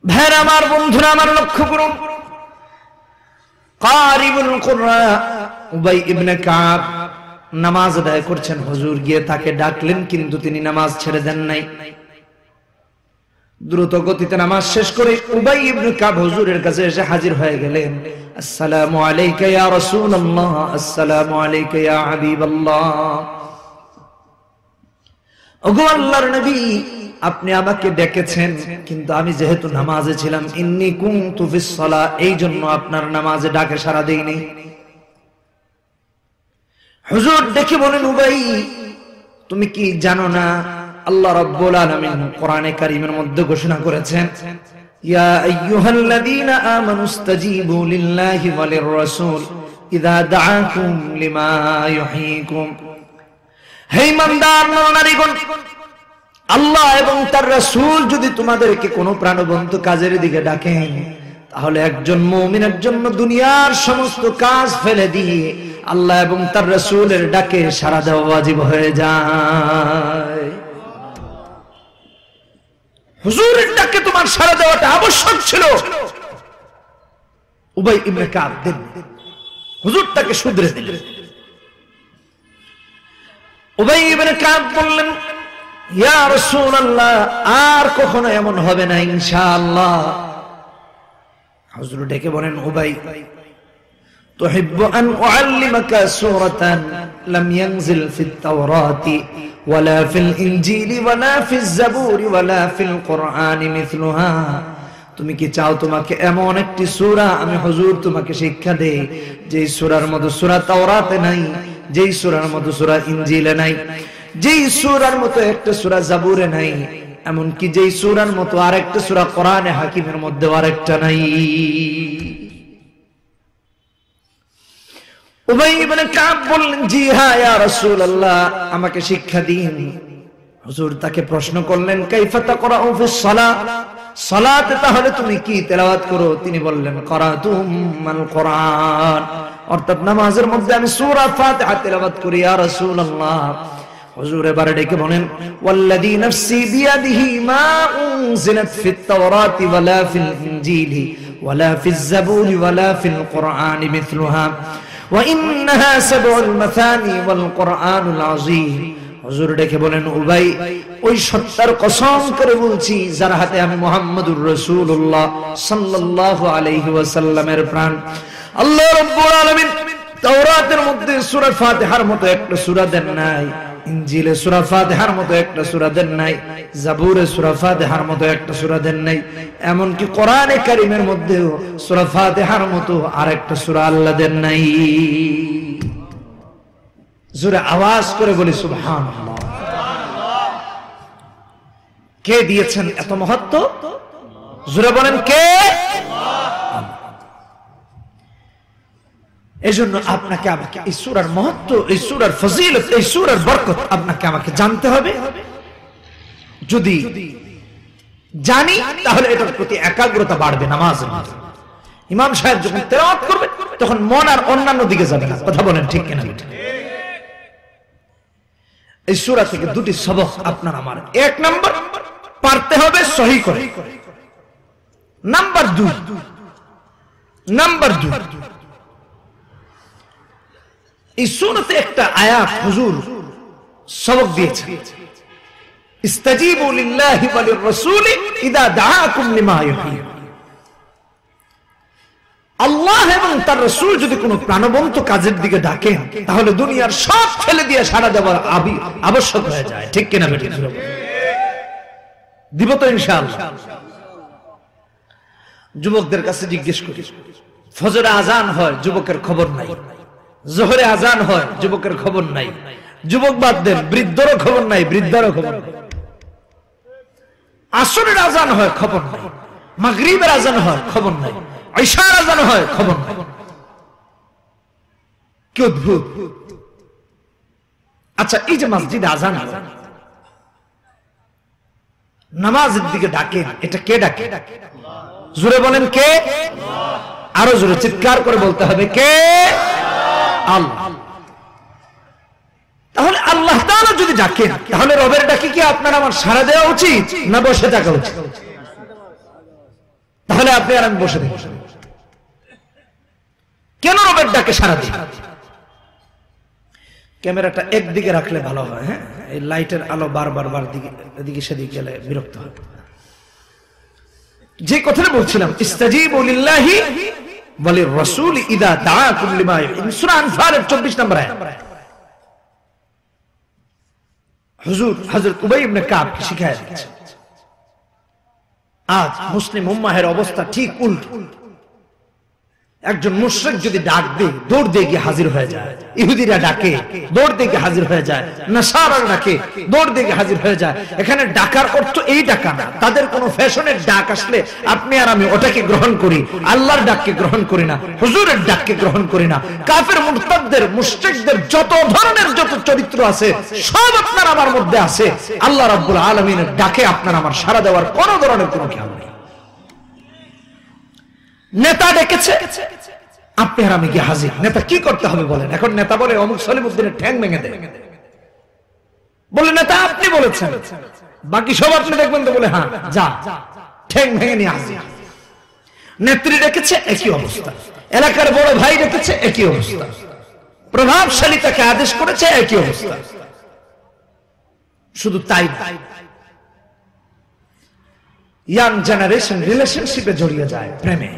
ভাইরা আমার, বন্ধুরা আমার, লক্ষ্য করুন, কারিবুল কুরআন উবাই ইবনে কাব নামাজ আদায় করছেন। হুজুর গিয়ে তাকে ডাকলেন, কিন্তু তিনি নামাজ ছেড়ে দেন নাই। দ্রুত গতিতে নামাজ শেষ করে উবাই ইবনে কাব হুজুরের কাছে এসে হাজির হয়ে গেলেন। আসসালামু আলাইকা ইয়া রাসূলুল্লাহ, আসসালামু আলাইকা ইয়া হাবিবাল্লাহ। ওগো আল্লাহর নবী, আপনি আমাকে ডেকেছেন, কিন্তু আমি যেহেতু নামাজে ছিলাম, ইন্নী কুনতু ফিস সালাহ, এই জন্য আপনার নামাজে ডাকে সাড়া দেইনি। হুজুর ডেকে বলেন, উবাই, তুমি কি জানো না আল্লাহ রাব্বুল আলামিন কোরআনে কারীমের মধ্যে ঘোষণা করেছেন, ইয়া আইয়ুহাল্লাযীনা আমানুস্তাজীবু লিল্লাহি ওয়া লির-রাসূল ইযা দাআকুম লিমা ইউহয়িকুম। হে ঈমানদার নরনারীগণ, আল্লাহ এবং তার রাসূল যদি তোমাদেরকে কোনো প্রাণবন্ত কাজের দিকে ডাকেন, তাহলে একজন মুমিনের জন্য দুনিয়ার সমস্ত কাজ ফেলে দিয়ে আল্লাহ এবং তার রাসূলের ডাকে সাড়া দেওয়া ওয়াজিব হয়ে যায়। হুজুরের ডাকে তোমার সাড়া দেওয়াটা আবশ্যক ছিল। উবাই ইবনে কাব দেন, হুজুর তাকে শুধরে দিলেন। উবাই ইবনে কাব বললেন, ইয়া রাসূলুল্লাহ, আর কখনো এমন হবে না ইনশাআল্লাহ। হুজুর ডেকে বলেন, উবাই, তুহিব্বু আন উআল্লিমাকা সূরাতান লাম ইয়ানজিল ফিত তাওরাতি ওয়ালা ফিল ইনজিলি ওয়ালা ফিজ জাবুরি ওয়ালা ফিল কুরআনি মিথলুহা। তুমি কি চাও তোমাকে এমন একটি সূরা আমি হুজুর তোমাকে শিক্ষা দেই, যেই সূরার মতো সূরা তাওরাতে নাই, যেই সূরার মতো সূরা ইনজিলে নাই, যেই সূরার মতো একটা সূরা জাবুরে নাই, এমন কি যেই সূরার মতো আরেকটা সূরা কোরআনে হাকিমের মধ্যে আরেকটা নাই। উবাই ইবনে কাব বললেন, জি হ্যাঁ ইয়া রাসূলুল্লাহ, আমাকে শিক্ষা দিন। হুজুর তাকে প্রশ্ন করলেন, কাইফা তাকরাউ ফিস সালাহ, সালাতে তাহলে তুমি কি তেলাওয়াত করো? তিনি বললেন, করাতুল কোরআন, অর্থাৎ নামাজের মধ্যে আমি সূরা ফাতিহা তেলাওয়াত করি ইয়া রাসূলুল্লাহ। হুজুর এবারে ডেকে বলেন, ওয়াল্লাযী নাফসি বিয়াদিহি মা উনজিলাত ফিত তাওরাতি ওয়ালা ফিল ইনজিলি ওয়ালা ফিজ জাবুরি ওয়ালা ফিল কুরআনি মিথলুহা ওয়া ইন্নাহা সাবউল মাসানি ওয়াল কুরআনুল আযীম। হুজুর ডেকে বলেন, উবাই, ওই সত্তার কসম করে বলছি যার হাতে আমি মুহাম্মদুর রাসূলুল্লাহ সাল্লাল্লাহু আলাইহি ওয়াসাল্লামের প্রাণ, আল্লাহ রাব্বুল আলামিন তাওরাতের মধ্যে সূরা ফাতিহার মতো একটা সূরা দেন নাই, ইনজিলে সূরা ফাতিহার মতো একটা সূরা দেন নাই, জাবুরে সূরা ফাতিহার মতো একটা সূরা দেন নাই, এমনকি কোরআনে কারীমের মধ্যেও সূরা ফাতিহার মতো আরেকটা সূরা আল্লাহ দেন নাই। জোরে আওয়াজ করে বলি সুবহানাল্লাহ। কে দিয়েছেন এত মহত্ব? জোরে বলেন, কে? এজন্য আপনাকে আমাকে এই সূরার মহত্ব, এই সূরার ফজিলত, এই সূরার বরকত আপনাকে আমাকে জানতে হবে। যদি জানি তাহলে এটার প্রতি একাগ্রতা বাড়বে নামাজের মধ্যে। ইমাম সাহেব যখন তেলাওয়াত করবে তখন মন আর অন্যান্য দিকে যাবে না। কথা বলেন ঠিক কিনা? এই সূরা থেকে দুটি সবক আপনার আমার। এক নাম্বার, পারতে হবে সহি করে। নাম্বার দুই, এই সূরাতে একটা আয়াত হুজুর সবক দিয়েছে, ইস্তাজিবু লিল্লাহি ওয়া লির-রাসূলি ইযা দাআকুম লিমা ইউহয়িকুম। আল্লাহ এবং তার রাসূল যদি কোনো প্রাণবন্ত কাজের দিকে ডাকেন, তাহলে দুনিয়ার সব ফেলে দিয়ে সাড়া দেওয়ার আবশ্যক হয়ে যায়। ঠিক কিনা বেটি? দিব তো ইনশাআল্লাহ। যুবকদের কাছে জিজ্ঞেস করি, ফজরে আজান হয়, যুবকের খবর নাই। জোহরে আজান হয়, যুবকের খবর নাই। যুবক বাদ দেন, বৃদ্ধরও খবর নাই, বৃদ্ধারও খবর নাই। আসরের আজান হয়, খবর নাই। মাগরিবের আজান হয়, খবর নাই। ইশার আজান হয়, খবর নাই। কি অদ্ভুত! আচ্ছা, এই যে মসজিদে আজান হয়, নামাজের দিকে ডাকে, এটা কে ডাকে? জোরে বলেন, কে? আরো জোরে চিৎকার করে বলতে হবে, কে? আল্লাহ। তাহলে আল্লাহ তাআলা যদি ডাকেন, তাহলে রবের ডাকে কি আপনার আমার সাড়া দেওয়া উচিত না বসে থাকা উচিত? তাহলে আপনি আর আমি বসে থাকি। কেন রবের ডাকে সাড়া দিই? ক্যামেরাটা একদিকে রাখলে ভালো হয়। হ্যাঁ, এই লাইটের আলো বারবার এদিকে সেদিকে গেলে বিরক্ত হয়। যে কথাটা বলছিলাম, ইস্তাজিবু লিল্লাহি ওয়া লির-রাসূল ইযা দাআকুম লিমা ইউহিব্বুন, সূরা আনফালের 24 নম্বর আয়াত। হুজুর হযরত উবাই ইবনে কাব শিখায় দিয়েছেন। আজ মুসলিম উম্মাহের অবস্থা ঠিক উল্টো। একজন মুশরিক যদি ডাক দেয়, দৌড় দিয়ে গিয়ে হাজির হয়ে যায়। ইহুদিরা ডাকে, দৌড় দিয়ে গিয়ে হাজির হয়ে যায়। নাসারারা ডাকে, দৌড় দিয়ে গিয়ে হাজির হয়ে যায়। এখানে ডাকার অর্থ এই ডাকা না। তাদের কোনো ফ্যাশনের ডাক আসলে আপনি আর আমি ওটাকে গ্রহণ করি, আল্লাহর ডাককে গ্রহণ করি না, হুজুরের ডাককে গ্রহণ করি না। কাফের মুরতাদদের, মুশরিকদের যত ধরনের যত চরিত্র আছে সব আপনার আমার মধ্যে আছে। আল্লাহ রাব্বুল আলামিনের ডাকে আপনার আমার সাড়া দেওয়ার কোনো ধরনের কোনো খেয়াল নেই। নেতা ডেকেছে, আপনি আর আমি গিয়ে হাজির। নেতা কি করতে হবে বলেন? এখন নেতা বলে অমুক সলিমুদ্দিনের ঠ্যাং ভেঙে দেয়। বলে নেতা আপনি বলেছেন, বাকি সব আপনি দেখবেন তো? বলে হ্যাঁ, যা ঠ্যাং ভেঙে নিয়ে হাজির। নেত্রী ডেকেছে, একই অবস্থা। এলাকার বড় ভাই ডেকেছে, একই অবস্থা। প্রভাবশালী তাকে আদেশ করেছে, একই অবস্থা। শুধু তাই ইয়াং জেনারেশন রিলেশনশিপে জড়িয়ে যায়, প্রেমে।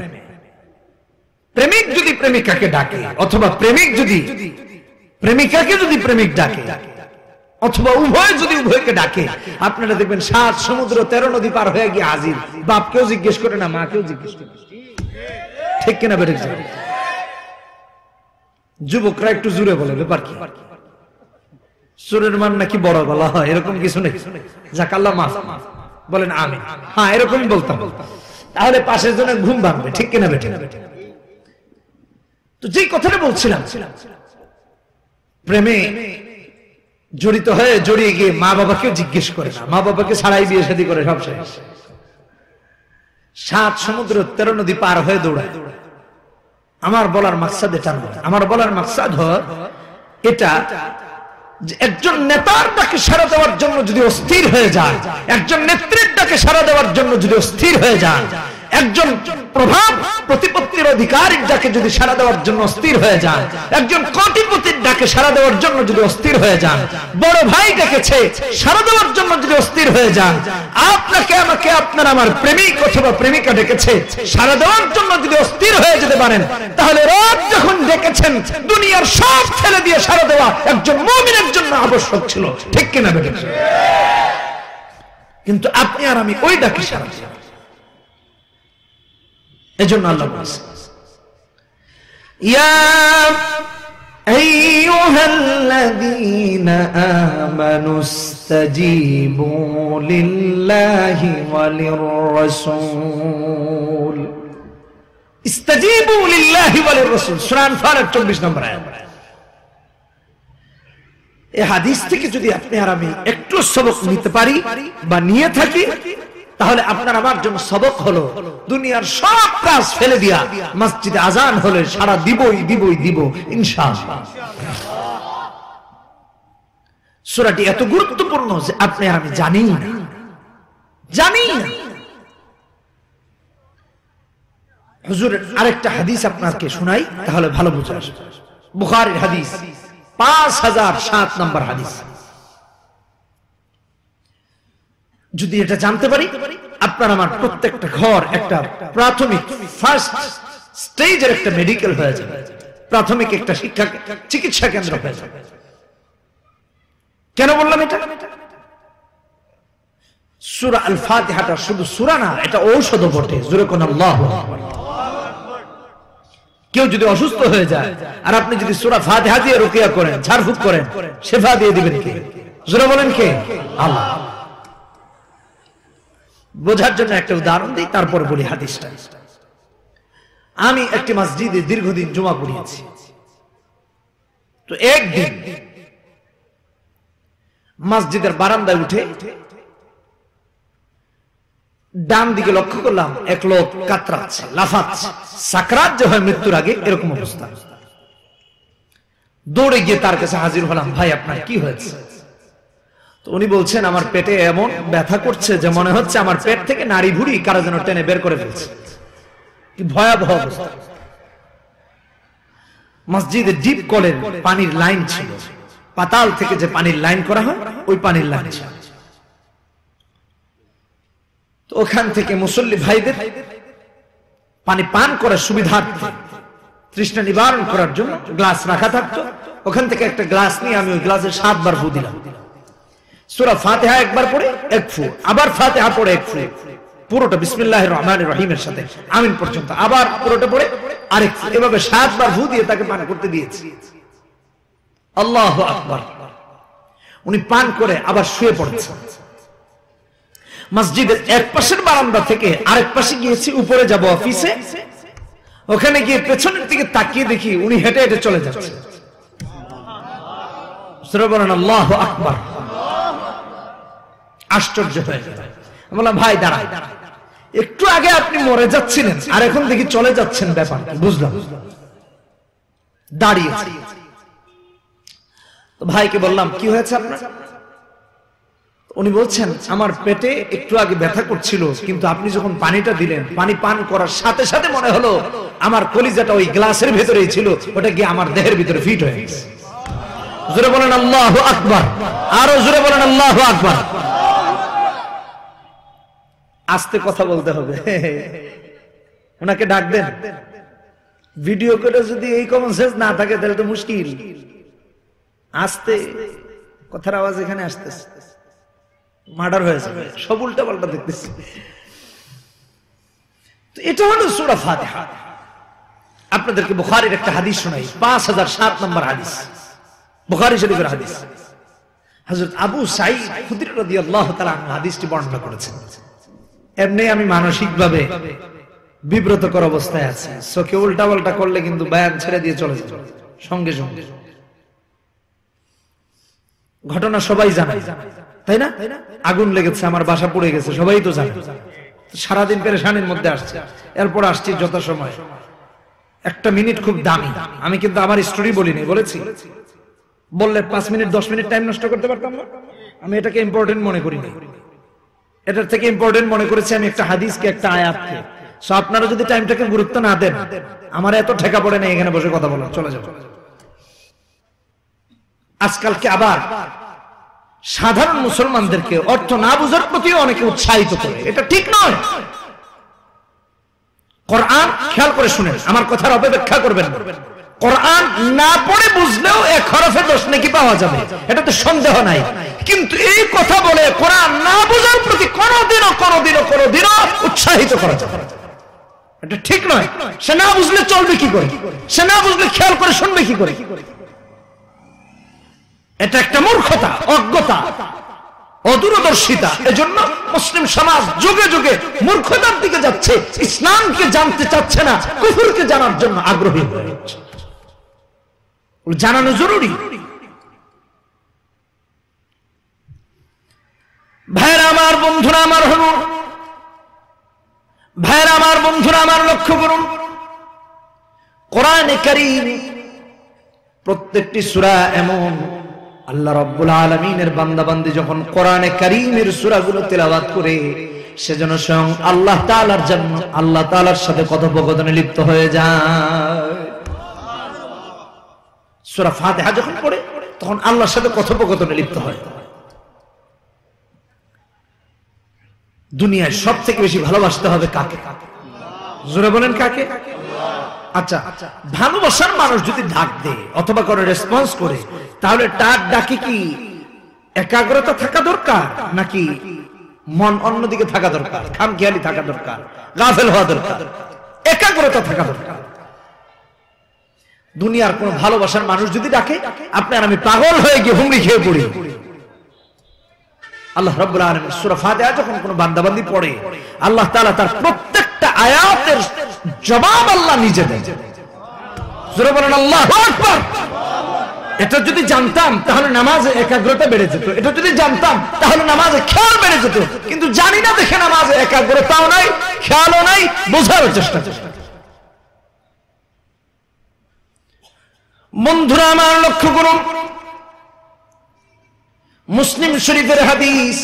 প্রেমিক যদি প্রেমিকাকে ডাকে, অথবা প্রেমিক যদি প্রেমিকাকে যদি প্রেমিক ডাকে, অথবা উভয় যদি উভয়কে ডাকে, আপনারা দেখবেন 7 সমুদ্র 13 নদী পার হয়ে গিয়ে হাজির। বাপকেও জিজ্ঞেস করে না, মাকেও জিজ্ঞেস করে। ঠিক কিনা বেড়ে যায়? যুবকরা একটু জুড়ে বলে, ব্যাপার কি? সুরের মান নাকি বড় বলা হয়, এরকম কিছু নেই। জাকাল্লাহ মাফ বলেন আমি, হ্যাঁ এরকমই বলতাম। তাহলে পাশের জনের ঘুম ভাঙবে। ঠিক কিনা বেটে? তো যেই কথাটা বলছিলাম, প্রেমে জড়িত হয়ে জড়িয়ে গিয়ে মা বাবাকেও জিজ্ঞেস করে না, মা বাবাকে ছাড়াই বিয়ে শাদী করে সব শেষ। 7 সমুদ্র 13 নদী পার হয়ে দৌড়ায়। আমার বলার মাকসাদ এটা নয়। আমার বলার মাকসাদ হয় এটা, একজন নেতার ডাকে সাড়া দেওয়ার জন্য যদি অস্থির হয়ে যায়, একজন নেত্রীর ডাকে সাড়া দেওয়ার জন্য যদি অস্থির হয়ে যায়, একজন প্রভাব প্রতিপত্তির অধিকারীর ডাকে যদি সাড়া দেওয়ার জন্য অস্থির হয়ে যায়, একজন কোটিপতির ডাকে সাড়া দেওয়ার জন্য যদি অস্থির হয়ে যান, বড় ভাই ডেকেছে সাড়া দেওয়ার জন্য যদি অস্থির হয়ে যান, আপনাকে আমাকে আপনার আমার প্রেমিক অথবা প্রেমিকা ডেকেছে সাড়া দেওয়ার জন্য যদি অস্থির হয়ে যেতে পারেন, তাহলে রব যখন ডেকেছেন দুনিয়ার সব ছেড়ে দিয়ে সাড়া দেওয়া একজন মুমিনের জন্য আবশ্যক ছিল। ঠিক কিনা বেটা? কিন্তু আপনি আর আমি ওই ডাকে সাড়া দিই। এজন্য আল্লাহ বলেছেন, ইয়া আইয়ুহাল্লাযীনা আমানুস্তাজীবু লিল্লাহি ওয়া লির-রাসূল। ইস্তাজীবু লিল্লাহি ওয়া লির-রাসূল, সূরা আনফালের 24 নম্বর আয়াত। এই হাদিস থেকে যদি আপনি আর আমি একটু সবক নিতে পারি বা নিয়ে থাকি, তাহলে আপনার আমার জন্য সবক হলো দুনিয়ার সব কাজ ফেলে দিয়া মসজিদে আজান হলে সারা দিবই ইনশাআল্লাহ। সূরাটি এত গুরুত্বপূর্ণ যে আপনি আর আমি জানি না। হুজুরের আরেকটা হাদিস আপনাকে শোনাই, তাহলে ভালো বুঝে আসবে। বুখারীর হাদিস 5007 নম্বর হাদিস। যদি এটা জানতে পারি, আপনার আমার প্রত্যেকটা ঘর একটা প্রাথমিক ফার্স্ট স্টেজের একটা মেডিকেল হয়ে যাবে, প্রাথমিক একটা চিকিৎসা কেন্দ্র হয়ে যাবে। কেন বললাম এটা? সূরা আল ফাতিহাটা শুধু সূরা না, এটা ঔষধও বটে। জোরে কোন আল্লাহু আকবার। কেউ যদি অসুস্থ হয়ে যায় আর আপনি যদি সূরা ফাতিহা দিয়ে রুকিয়া করেন, ঝাড়ফুঁক করেন, শিফা দিয়ে দিবেন কে? জোরে বলেন কে? আল্লাহ। বোঝার জন্য একটা উদাহরণ দিই, তারপর বলি হাদিসটা। আমি একটি মসজিদে দীর্ঘদিন জুমা পড়িয়েছি। তো একদিন মসজিদের বারান্দায় উঠে ডান দিকে লক্ষ্য করলাম এক লোক কাতরাচ্ছে, লাফাচ্ছে, সাকরাত যে হয় মৃত্যুর আগে, এরকম অবস্থা। দৌড়ে গিয়ে তার কাছে হাজির হলাম, ভাই আপনার কি হয়েছে? তো উনি বলছেন, আমার পেটে এমন ব্যথা করছে যে মনে হচ্ছে আমার পেট থেকে নাড়ি ভুড়ি কারো যেন টেনে বের করে ফেলছে। কি ভয়াবহ অবস্থা। মসজিদে ডিপ কলের পানির লাইন ছিল, পাতাল থেকে যে পানির লাইন করা হয় ওই পানির লাইন ছিল। তো ওখান থেকে মুসল্লি ভাইদের পানি পান করার সুবিধার্থে, তৃষ্ণা নিবারণ করার জন্য গ্লাস রাখা থাকতো। ওখান থেকে একটা গ্লাস নিয়ে আমি ওই গ্লাসে 7 বার ফু দিলাম। সূরা ফাতিহা একবার পড়ে 1 ফু, আবার ফাতিহা পড়ে 1 ফু, পুরোটা বিসমিল্লাহির রহমানির রহিমের সাথে আমিন পর্যন্ত, আবার পুরোটা পড়ে আরেক ফু, এভাবে 7 বার ফু দিয়ে তাকে পান করতে দিয়েছি। আল্লাহু আকবার। উনি পান করে আবার শুয়ে পড়েছেন। মসজিদের এক পাশের বারান্দা থেকে আরেক পাশে গিয়েছি, উপরে যাব অফিসে। ওখানে গিয়ে পেছনের দিকে তাকিয়ে দেখি উনি হেঁটে হেঁটে চলে যাচ্ছে। বলেন আল্লাহু আকবার। আশ্চর্য হয়ে গেল। বললাম ভাই দাঁড়া, একটু আগে আপনি মরে যাচ্ছিলেন আর এখন দেখি চলে যাচ্ছেন, ব্যাপার বুঝলাম। দাঁড়িয়ে তো ভাইকে বললাম কি হয়েছে আপনার? উনি বলছেন আমার পেটে একটু আগে ব্যথা করছিল, কিন্তু আপনি যখন পানিটা দিলেন, পানি পান করার সাথে সাথে মনে হলো আমার কলিজাটা ওই গ্লাসের ভেতরেই ছিল, ওটা গিয়ে আমার দেহের ভিতরে ফিট হয়ে গেছে। জোরে বলেন আল্লাহু আকবার। আরো জোরে বলেন আল্লাহু আকবার। আস্তে কথা বলতে হবে। ওনাকে ডাক দেন। ভিডিও করে যদি এই কমন সেন্স না থাকে তাহলে তো মুশকিল। আস্তে কথার আওয়াজ এখানে আসতেছে, মার্ডার হয়ে যাবে, সব উল্টা পাল্টা দেখতেছি। তো এটা হলো সূরা ফাতিহা। আপনাদেরকে বুখারীর একটা হাদিস শোনাই, 5007 নম্বর হাদিস, বুখারী শরীফের হাদিস। হযরত আবু সাঈদ খুদরী রাদিয়াল্লাহু তাআলা আনহু হাদিসটি বর্ণনা করেছেন। এমনি আমি মানসিকভাবে বিব্রতকর অবস্থায় আছি, চোখে উল্টা পাল্টা করলে কিন্তু বয়ান ছেড়ে দিয়ে চলে যাবে সঙ্গে সঙ্গে। ঘটনা সবাই জানে, তাই না? আগুন লেগেছে, আমার বাসা পুড়ে গেছে, সবাই তো জানে। সারাদিন পেরেশানির মধ্যে আসছে, এরপর আসছি যথাসময়। একটা মিনিট খুব দামি। আমি কিন্তু আমার স্টোরি বলিনি, বলেছি বললে 5 মিনিট 10 মিনিট টাইম নষ্ট করতে পারতাম না। আমি এটাকে ইম্পর্টেন্ট মনে করিনি, এটার থেকে ইম্পর্টেন্ট মনে করেছি আমি একটা হাদিসকে, একটা আয়াতকে। সো আপনারা যদি টাইমটাকে গুরুত্ব না দেন, আমার এত ঠেকা পড়ে না এখানে বসে কথা বলা, চলে যাবো। আজকালকে আবার সাধারণ মুসলমানদেরকে অর্থ না বুঝার প্রতিও অনেকে উৎসাহিত করে, এটা ঠিক নয়। কোরআন খেয়াল করে শুনেন, আমার কথার অপেক্ষা করবেন। কোরআন না পড়ে বুঝলেও 1 হরফে 10 নেকি পাওয়া যাবে, এটাতে সন্দেহ নাই। কিন্তু এই কথা বলে কোরআন না বোঝার প্রতি কোনোদিনও উৎসাহিত করা যাবে না, এটা ঠিক নয়। সে না বুঝলে চলবে কি করে? সে না বুঝলে খেয়াল করে শুনবে কি করে? এটা একটা মূর্খতা, অজ্ঞতা, অদূরদর্শিতা। এজন্য মুসলিম সমাজ যুগে যুগে মূর্খতার দিকে যাচ্ছে, ইসলামকে জানতে চাচ্ছে না, কুফরকে জানার জন্য আগ্রহী হয়ে যাচ্ছে। জানানো জরুরি। ভাইরা আমার, বন্ধুরা আমার, হল ভাইরা আমার, বন্ধুরা আমার, লক্ষ্য করুন কোরআনে কারীম প্রত্যেকটি সূরা এমন, আল্লাহ রাব্বুল আলামিনের বান্দা বান্দি যখন কোরআনে কারীমের সূরাগুলো তেলাওয়াত করে, সেজন্য স্বয়ং আল্লাহ তাআলার জন্য আল্লাহ তাআলার সাথে কথোপকথনে লিপ্ত হয়ে যায়। সূরা ফাতিহা যখন পড়ে তখন আল্লাহর সাথে কথোপকথনে লিপ্ত হয়। দুনিয়ায় সবথেকে বেশি ভালোবাসতে হবে কাকে? জোরে বলেন কাকে? আচ্ছা, ভালোবাসার মানুষ যদি ডাক দেয় অথবা করে রেসপন্স করে, তাহলে তার ডাকে কি একাগ্রতা থাকা দরকার, নাকি মন অন্যদিকে থাকা দরকার, খামখেয়ালি থাকা দরকার, গাফেল হওয়া দরকার? একাগ্রতা থাকা দরকার। দুনিয়ার কোন ভালোবাসার মানুষ যদি ডাকে, আপনি আর আমি পাগল হয়ে গিয়ে হুমড়ি খেয়ে পড়ি। আল্লাহ রাব্বুল আলামিন সূরা ফাতিহা যখন কোন বান্দাবান্দি পড়ে, আল্লাহ তাআলা তার প্রত্যেকটা আয়াতের জবাব আল্লাহ নিজে দেন। জোরে বলেন আল্লাহু আকবার। এটা যদি জানতাম তাহলে নামাজে একাগ্রতা বেড়ে যেত, এটা যদি জানতাম তাহলে নামাজে খেয়াল বেড়ে যেত। কিন্তু জানি না দেখে নামাজে একাগ্রতাও নাই, খেয়ালও নাই, বোঝার চেষ্টা। বন্ধুরা আমার, লক্ষ্য করুন মুসলিম শরীফের হাদিস,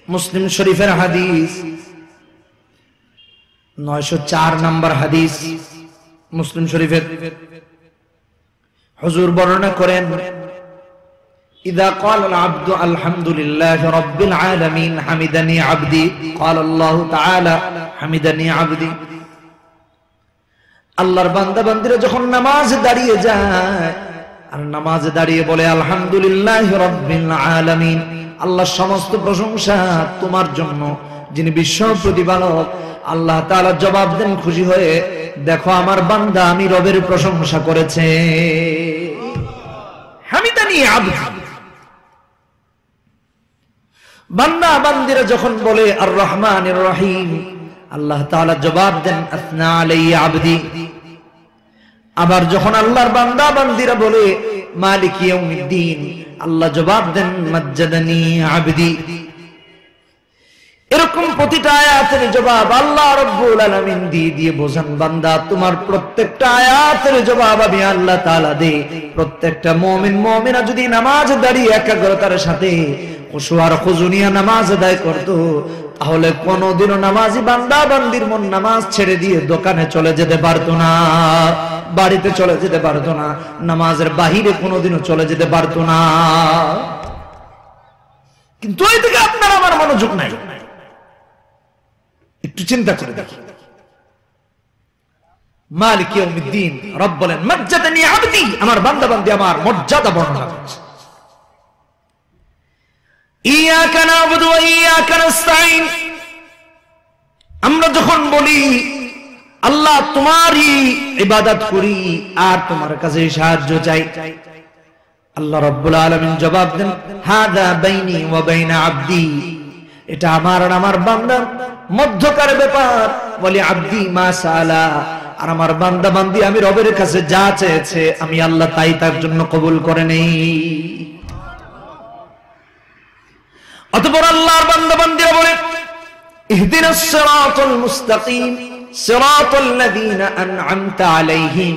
মুসলিম শরীফের হাদিস, 904 নম্বর হাদিস মুসলিম শরীফের। হুজুর বর্ণনা করেন, ইদা ক্বাল আল আবদু আলহামদুলিল্লাহি রাব্বিল আলামিন হামিদানি আবদি ক্বাল আল্লাহু তাআলা হামিদানি আবদি। আল্লাহর বান্দা বান্দীরা যখন নামাজে দাঁড়িয়ে যায় আর নামাজে দাঁড়িয়ে বলে আলহামদুলিল্লাহি রাব্বিল আলামিন, আল্লাহর সমস্ত প্রশংসা তোমার জন্য যিনি বিশ্ব প্রতিপালক, আল্লাহ তাআলা জবাব দেন খুশি হয়ে, দেখো আমার বান্দা আমি রবের প্রশংসা করেছে। হামিদানি আবদি। বান্দা বান্দীরা যখন বলে আর রহমানির রহিম, আল্লাহ তাআলা জবাব দেন আসনা আলাইয়া আবদি। আবার যখন আল্লাহর বান্দা বান্দীরা বলে মালিক ইয়াউমিদ্দিন, আল্লাহ জবাব দেন মাজ্জাদানি আবদি। এরকম প্রতিটা আয়াতের জবাব আল্লাহ রাব্বুল আলামিন দিয়ে বোঝান, বান্দা তোমার প্রত্যেকটা আয়াতের জবাব আমি আল্লাহ তাআলা দেই। প্রত্যেকটা মুমিন মুমিনা যদি নামাজ দাঁড়িয়ে একাগ্রতার সাথে খুশু আর খুজু নিয়ে নামাজ আদায় করত, তাহলে কোনদিনও নামাজি বান্দা বান্দির মন নামাজ ছেড়ে দিয়ে দোকানে চলে যেতে পারতো না, বাড়িতে চলে যেতে পারতো না, নামাজের বাহিরে কোনদিনও চলে যেতে পারতো না। কিন্তু এই দিকে আপনার আমার মনোযোগ নাই। একটু চিন্তা করে দেখি, মালিক ইয়াউমিদ্দিন, রব বলেন মাজ্জাদানি আবদি, আমার বান্দা বান্দি আমার মর্যাদা বর্ণনা করছে। ইয়াকা না'বুদু ওয়া ইয়াকা নাস্তাঈন, আমরা যখন বলি আল্লাহ তোমারই ইবাদত করি আর তোমার কাছে সাহায্য চাই, আল্লাহ রাব্বুল আলামিন জবাব দেন হাদা বাইনি ওয়া বাইনা আবদি, এটা আমার আর আমার বান্দার মধ্যকার ব্যাপার। বলি আবদি মা সালা, আর আমার বান্দা বান্দি আমি রবের কাছে যা চেয়েছে আমি আল্লাহ তাই তার জন্য কবুল করে নেই। অতঃপর আল্লাহর বান্দা বান্দিরা বলে ইহদিনাস সিরাতাল মুস্তাকিম সিরাতাল লাযীনা আন'আমতা আলাইহিম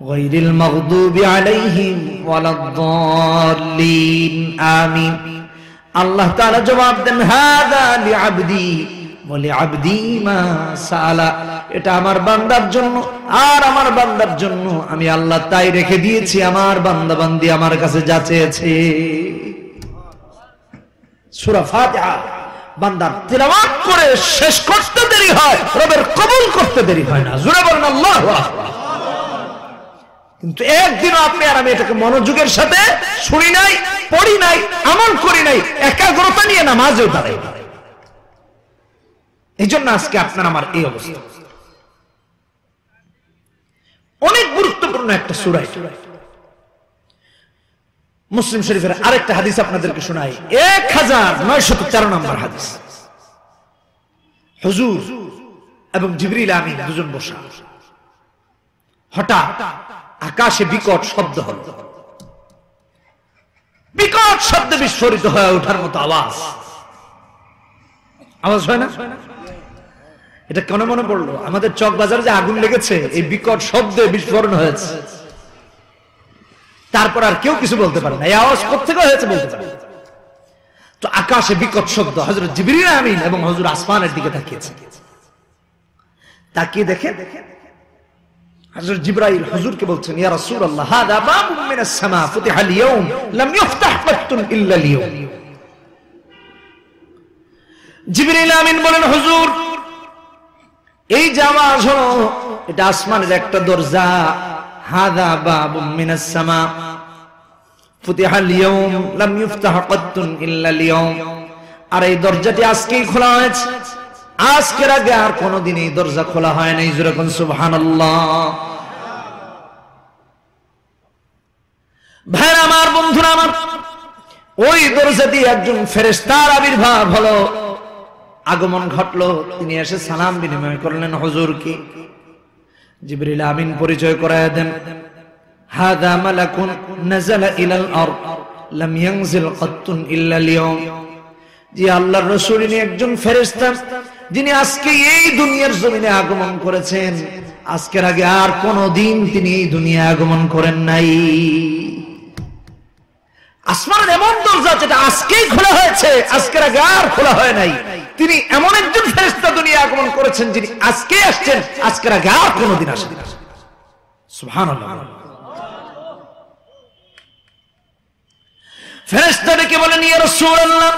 গায়রিল মাগদুবি আলাইহিম ওয়ালাদ-দাল্লিন আমিন। আল্লাহ তাআলা জবাব দেন হাদা লিআবদি ওয়া লিআবদি মা সালা, এটা আমার বান্দার জন্য আর আমার বান্দার জন্য আমি আল্লাহ তাই রেখে দিয়েছি আমার বান্দা বান্দি আমার কাছে যা চেয়েছে। সূরা ফাতিহা বান্দার তিলাওয়াত করে শেষ করতে দেরি হয়, রবের কবুল করতে দেরি হয় না। জোরে বলেন আল্লাহু আকবার। কিন্তু একদিনও আপনি আর আমি এটাকে মনোযোগের সাথে শুনি নাই, পড়ি নাই, আমল করি নাই, একাগ্রতা নিয়ে নামাজেও দাঁড়াই। এই জন্য আজকে আপনার আমার এই অবস্থা। অনেক গুরুত্বপূর্ণ একটা সূরা। মুসলিম শরীফের আরেকটা হাদিস আপনাদেরকে শোনাই, 1904 নম্বর হাদিস। হুজুর এবং জিবরিল আমিন দুজন বসা, হঠাৎ আকাশে বিকট শব্দ হল, বিকট শব্দে বিস্ফোরিত হয়ে ওঠার মতো আওয়াজ হয় না? এটা কেন মনে পড়লো? আমাদের চকবাজারে যে আগুন লেগেছে, এই বিকট শব্দে বিস্ফোরণ হয়েছে, তারপর আর কেউ কিছু বলতে পারে না, এই আওয়াজ কোত্থেকে হয়েছে বলতে পারে। তো আকাশে বিকট শব্দ, হযরত জিবরিল আমিন এবং হুজুর আসমানের দিকে তাকিয়েছে। তাকিয়ে দেখে হযরত জিবরাইল হুজুরকে বলছেন, ইয়া রাসূলুল্লাহ হাদা বাবুম মিনাস সামা ফুতিহা আল-ইয়াওম লাম ইফতাহ কাত্তুন ইল্লা আল-ইয়াওম। জিবরিল আমিন বলেন, হুজুর এই যে আওয়াজ হলো এটা আসমানের একটা দরজা। হাদা বাবুম মিনাস সামা ফুতিহা আল-ইয়াওম লাম ইফতাহ কাত্তুন ইল্লা আল-ইয়াওম, আর এই দরজাটি আজকেই খোলা হয়েছে, আজকের আগে আর কোনদিন এই দরজা খোলা হয় নাই। যেরকম সুবহানাল্লাহ। ভাইরা আমার, বন্ধুরা আমার, ওই দরজা দিয়ে একজন ফেরেশতার আবির্ভাব হলো, আগমন ঘটলো। তিনি এসে সালাম বিনিময় করলেন হুজুর কি। জিবরিল আমিন পরিচয় করায় দেন, হাদা মালাকুন নাযালা ইলাল আরদ লাম ইয়ানজিল কাত্তুন ইল্লা আল-ইয়াওম। যে আল্লাহর রাসূল ইনি একজন ফেরেশতা, যিনি আজকে এই দুনিয়ার জমিনে আগমন করেছেন, আজকের আগে আর কোনদিন তিনি এই দুনিয়ায় আগমন করেন নাই। আসমানের এমন দরজা যেটা আজকেই খোলা হয়েছে, আজকের আগে আর খোলা হয় নাই। তিনি এমন একজন ফেরেশতা দুনিয়া আগমন করেছেন যিনি আজকে আসছেন, আজকের আগে আর কোনোদিন আসেন। সুবহানাল্লাহ। ফেরেশতা ডেকে বলেন, ইয়া রাসূলুল্লাহ,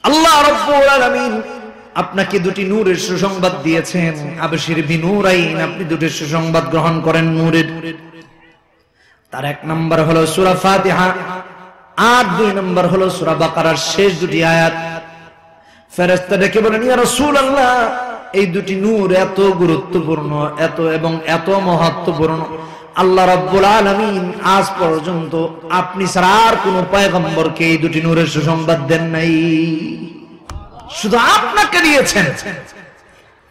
আল্লাহ রাব্বুল আলামিন আপনাকে দুটি নূরের সুসংবাদ দিয়েছেন। আবশির বিনূরাইন, আপনি দুটি সুসংবাদ গ্রহণ করেন নূরের। তার এক নম্বর হলো সূরা ফাতিহা, আর দুই নম্বর হলো সূরা বাকারার শেষ দুটি আয়াত। ফেরেশতা ডেকে বলেন, ইয়া রাসূলুল্লাহ, এই দুটি নূর এত গুরুত্বপূর্ণ, এত এবং এত মহত্বপূর্ণ, আল্লাহ রাব্বুল আলামিন আজ পর্যন্ত আপনি ছাড়া আর কোন পয়গম্বরকে এই দুটি নূরের সুসংবাদ দেন নাই, শুধু আপনাকে দিয়েছেন।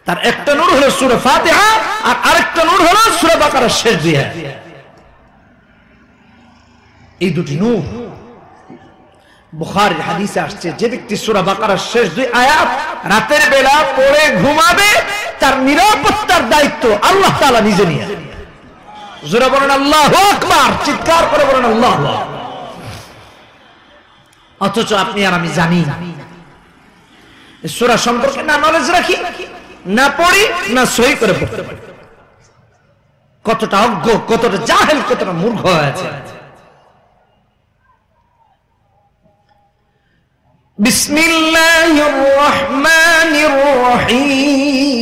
তার একটা নূর হলো সূরা ফাতিহা, আর আরেকটা নূর হলো সূরা বাকারার শেষ দুই আয়াত। এই দুটি নূর বুখারীর হাদিসে আসছে, যে ব্যক্তি সূরা বাকারার শেষ দুই আয়াত রাতের বেলা পড়ে ঘুমাবে, তার নিরাপত্তার দায়িত্ব আল্লাহ তাআলা নিজে নিয়ে। জোরে বলেন আল্লাহু আকবার, চিৎকার করে বলেন আল্লাহু আকবার। অথচ আপনি আর আমি জানি না, এই সূরা সম্পর্কে না নলেজ রাখি, না পড়ি, না সহি করে পড়তে পারি। কতটা অজ্ঞ, কতটা জাহেল, কতটা মূর্খ হয়েছে। বিসমিল্লাহির রহমানির রহিম।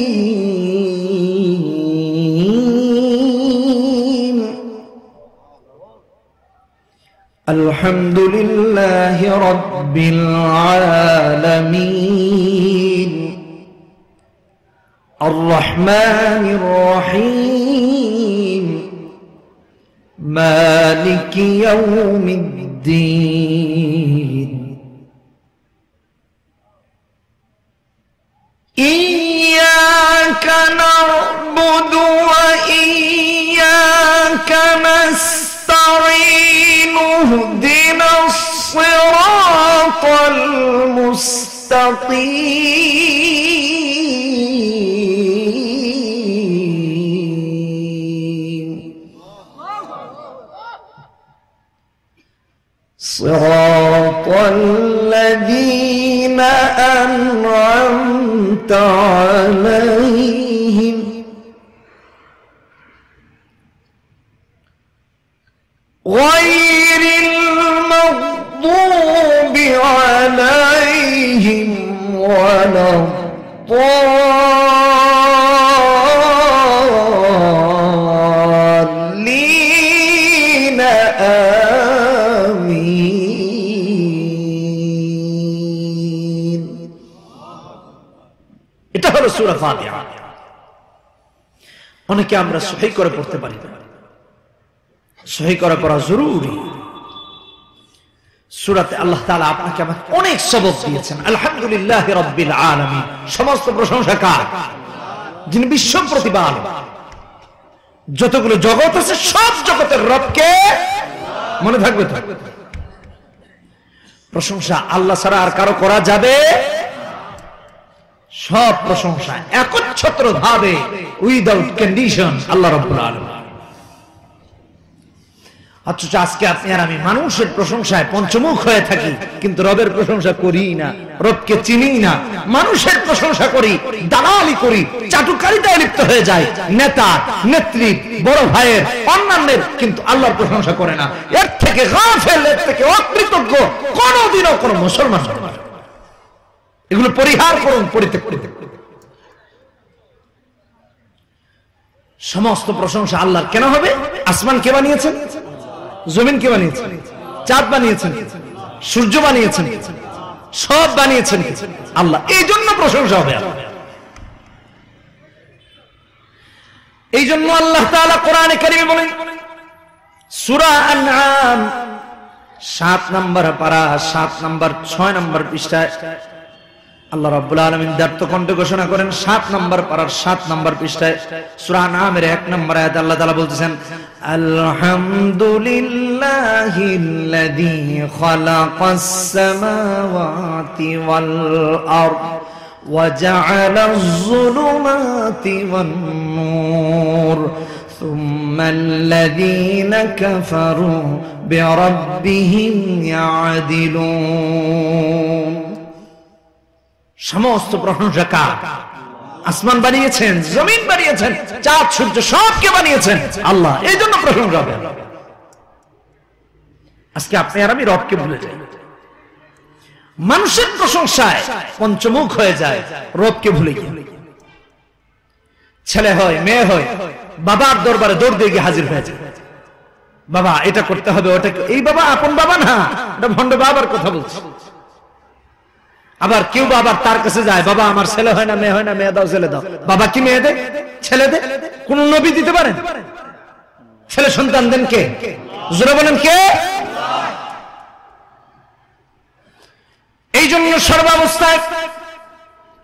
আলহামদুলিল্লাহি রাব্বিল আলামিন, আর রহমানির রহিম, মালিকি ইয়াউমিদ্দিন। ইয়্যাকা না'বুদু ওয়া ইয়্যাকা নাস্তাঈন, ইহদিনাস সিরাতাল মুস্তাকিম, সিরাতাল লাযীনা আন'আমতা আলাইহিম গায়রিল মাগদুবি আলাইহিম ওয়ালাদ-দাল্লিন, আমিন। এটা হলো সূরা ফাতিহা। অনেকে আমরা সহি করে পড়তে পারি না, সহি করা জরুরি। সূরাতে আল্লাহ তাআলা আপনাকে আমাকে অনেক সবক দিয়েছেন। আলহামদুলিল্লাহি রাব্বিল আলামিন, সমস্ত প্রশংসা কার? যিনি বিশ্ব প্রতিপালক। যতগুলো জগৎ আছে সব জগতের রবকে মনে থাকবে তো। প্রশংসা আল্লাহ ছাড়া আর কারো করা যাবে? সব প্রশংসা একচ্ছত্র ভাবে, উইদাউট কন্ডিশন, আল্লাহ রাব্বুল আলামিন। অথচ আজকে আপনি আর আমি মানুষের প্রশংসায় পঞ্চমুখ হয়ে থাকি, কিন্তু রবের প্রশংসা করি না, রবকে চিনি না। মানুষের প্রশংসা করি, দালালি করি, চাটুকারিতায় লিপ্ত হয়ে যায়, নেতা, নেত্রী, বড় ভাইয়ের, অন্যান্যের, কিন্তু আল্লাহর প্রশংসা করে না। এর থেকে গাফেল, এর থেকে অকৃতজ্ঞ কোনদিনও কোন মুসলমান হবে না। এগুলো পরিহার করুন, পরিত্যাগ করুন। সমস্ত প্রশংসা আল্লাহর কেন হবে? আসমান কে বানিয়েছেন? জমিন কে বানিয়েছেন? চাঁদ বানিয়েছেন? সূর্য বানিয়েছেন? সব বানিয়েছেন আল্লাহ। এই জন্য প্রশংসা হবে। এই জন্য আল্লাহ তাআলা কোরআনে কারিমে বলেন, সূরা আনআম 7 নম্বর পারা 7 নম্বর 6 নম্বর পৃষ্ঠায় আল্লাহ রাব্বুল আলামিন দ্ব্যর্থ কণ্ঠে ঘোষণা করেন। 7 নম্বর পারার 7 নম্বর পৃষ্ঠায় সূরা আনআমের 1 নম্বর আয়াতে আল্লাহ তাআলা বলতেছেন, আলহামদুলিল্লাহিল্লাযী খালাকাস সামাওয়াতি ওয়াল আরদ ওয়া জাআলাজ যুলুমাতি ওয়ান নূর সুম্মাল্লাযীনা কাফারু বিরাব্বিহিম ইয়াদিলুন। সমস্ত প্রশংসা কার? আসমান বানিয়েছেন, জমিন বানিয়েছেন, চাঁদ সূর্য সবকে বানিয়েছেন আল্লাহ, এই জন্য প্রশংসা হবে। আজকে আপনি আর আমি রবকে ভুলে যাই, মানুষের প্রশংসায় পঞ্চমুখ হয়ে যায়, রবকে ভুলে গিয়ে। ছেলে হয়, মেয়ে হয়, বাবার দরবারে দৌড় দিয়ে গিয়ে হাজির হয়ে যায়, বাবা এটা করতে হবে, ওটা। এই বাবা আপন বাবা না, এটা ভণ্ড বাবার কথা বলছে। আবার কেউ বাবার তার কাছে যায়, বাবা আমার ছেলে হয় না, মেয়ে হয় না, মেয়ে দাও, ছেলে দাও। বাবা কি মেয়ে দেয়, ছেলে দেয়? কোন নবী দিতে পারেন? ছেলে সন্তান দেন কে? জোরে বলেন কে? এই জন্য সর্বাবস্থায়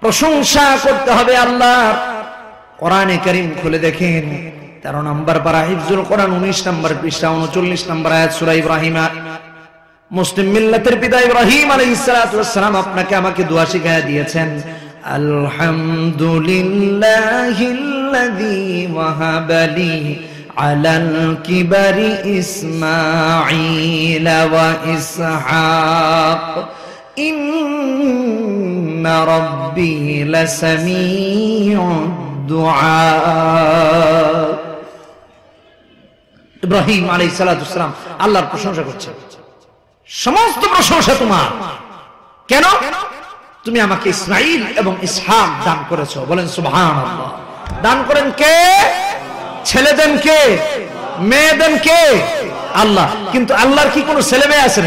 প্রশংসা করতে হবে আল্লাহর। কোরআনে কারীম খুলে দেখেন, 13 নম্বর পারা হিফজুল কোরআন 19 নম্বর পৃষ্ঠা 39 নম্বর আয়াত সূরা ইব্রাহিম। মুসলিম মিল্লাতের পিতা ইব্রাহিম আলাইহিস সালাতু ওয়াস সালাম আপনাকে আমাকে দোয়া শিখিয়ে দিয়েছেন, আলহামদুলিল্লাহিল্লাযী ওয়াহাবালি আলাল কিবারি ইসমাঈল ওয়া ইসহাক ইন্না রাব্বী লাসামিউদ দুআ। ইব্রাহিম আলাইহিস সালাতু ওয়াস সালাম আল্লাহর প্রশংসা করছেন, সমস্ত প্রশংসা তোমার। কেন? তুমি আমাকে ইসমাঈল এবং ইসহাক দান করেছো। বলেন সুবহানাল্লাহ। দান করেন কে? ছেলে দেন কে? মেয়ে দেন কে? আল্লাহ। কিন্তু আল্লাহর কি কোনো ছেলে মেয়ে আছে?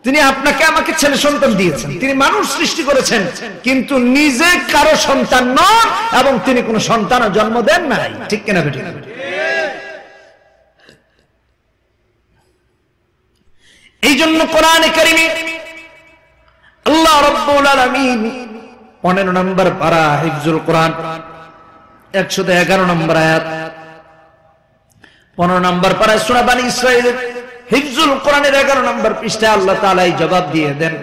তিনি আপনাকে আমাকে ছেলে সন্তান দিয়েছেন, তিনি মানুষ সৃষ্টি করেছেন, কিন্তু নিজে কারো সন্তান নন এবং তিনি কোনো সন্তানও জন্ম দেন নাই। ঠিক কিনা বেঠিক? এই জন্য কোরআনে কারীমে আল্লাহ রাব্বুল আলামিন 15 নম্বর পারা হিফজুল কোরআন 111 নম্বর আয়াত, 15 নম্বর পারা সূরা বনী ইসরাঈল হিফজুল কোরআনের 11 নম্বর পৃষ্ঠায় আল্লাহ তাআলা এই জবাব দিয়ে দেন,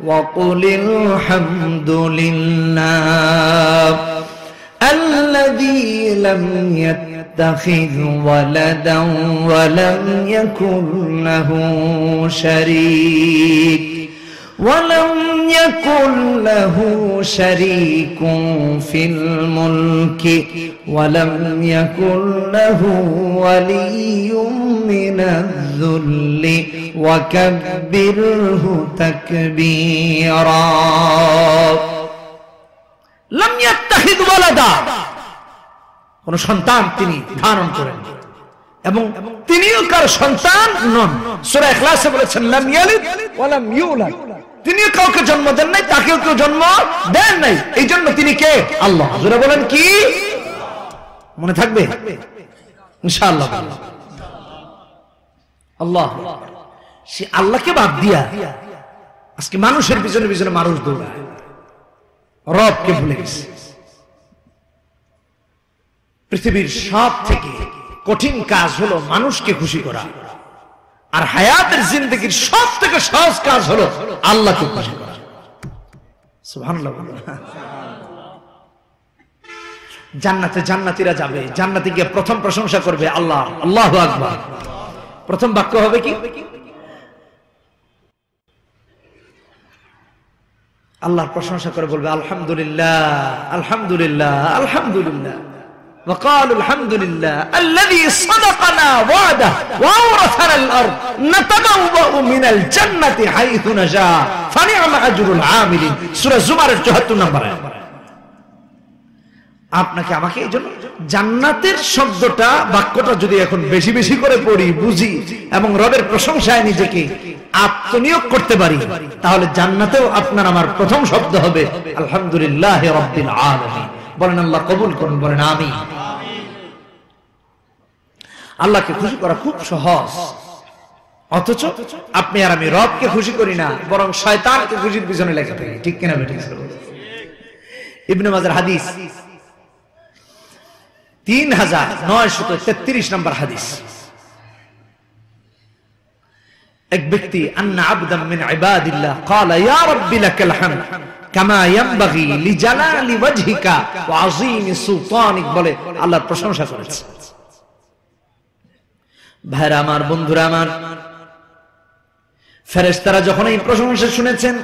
ওয়া কুলিল হামদুলিল্লাহ আল্লাযী লাম يتخذ ولدا ولم يكن له شريك في الملك ولم يكن له ولي من الذل وكبره تكبيرا। لم يتخذ ولدا, কোন সন্তান তিনি ধারণ করেন এবং তিনিও কার সন্তান নন। সূরা ইখলাসে বলেছেন লাম ইয়ালিদ ওয়া লাম ইউলাদ, তিনিও কাউকে জন্ম দেন নাই, তাকেও কেউ জন্ম দেন নাই। এই জন্য তিনি কে? আল্লাহ। জোরে বলেন কি? মনে থাকবে ইনশাআল্লাহ। আল্লাহ, সে আল্লাহকে বাদ দিয়া আজকে মানুষের পিছনে পিছনে মানুষ দৌড়ায়, রবকে ভুলে গেছে। পৃথিবীর সব থেকে কঠিন কাজ হলো মানুষকে খুশি করা, আর হায়াতের জিন্দেগির সব থেকে সহজ কাজ হলো আল্লাহকে খুশি করা। সুবহানাল্লাহ। জান্নাতে জান্নাতীরা যাবে, জান্নাতে গিয়ে প্রথম প্রশংসা করবে আল্লাহ, আল্লাহু আকবার। প্রথম বাক্য হবে কি? আল্লাহর প্রশংসা করে বলবে আলহামদুলিল্লাহ, আলহামদুলিল্লাহ, আলহামদুলিল্লাহ। وقالوا الحمد لله الذي صدقنا وعده وأورثنا الأرض نتبوأ من الجنة حيث نشاء فنعم أجر العاملين। সূরা জুমারের 74 নম্বর আয়াত। আপনাকে আমাকে এই জন্য জান্নাতের শব্দটা, বাক্যটা যদি এখন বেশি বেশি করে পড়ি, বুঝি এবং রবের প্রশংসায় নিজেকে আত্মনিয়োগ করতে পারি, তাহলে জান্নাতেও আপনার আমার প্রথম শব্দ হবে আলহামদুলিল্লাহি রাব্বিল আলামিন। বলেন আল্লাহ কবুল করুন, বলেন আমিন। আল্লাহকে খুশি করা খুব সহজ, অথচ আপনি আর আমি রবকে খুশি করি না, বরং শয়তানকে খুশির পিছনে লেগে থাকি। ঠিক কিনা বেঠিক? ইবনে মাজার হাদিস 3933 নম্বর হাদিস। এক ব্যক্তি আন্না আবদাম মিন ইবাদিল্লাহ ক্বালা ইয়া রাব্বি লাকাল হামদ কামা ইয়ানবাগি লিজালালি ওয়াজহিকা ওয়া আযীমি সুলতানিক, বলে আল্লাহর প্রশংসা করেছে। ভাইরা আমার, বন্ধুরা আমার, ফেরেশতারা যখন এই প্রশংসা শুনেছেন,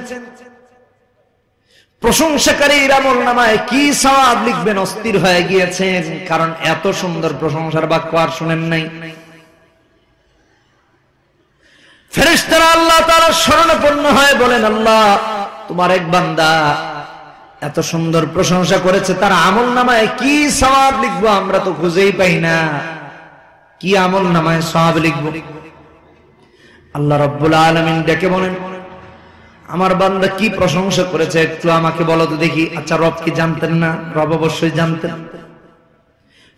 প্রশংসাকারীর আমলনামায় কি সওয়াব লিখবেন অস্থির হয়ে গিয়েছেন, কারণ এত সুন্দর প্রশংসার বাক্য আর শুনেন নাই। ফেরেশতারা আল্লাহ তাআলার শরণাপন্ন হয়ে বলেন, আল্লাহ, তোমার এক বান্দা এত সুন্দর প্রশংসা করেছে, তার আমলনামায় কি সওয়াব লিখবো আমরা তো খুঁজেই পাই না, কি আমলনামায় সওয়াব লিখবো? আল্লাহ রাব্বুল আলামিন ডেকে বলেন, আমার বান্দা কি প্রশংসা করেছে একটু আমাকে বলো তো দেখি। আচ্ছা, রব কি জানতেন না? রব অবশ্যই জানতেন।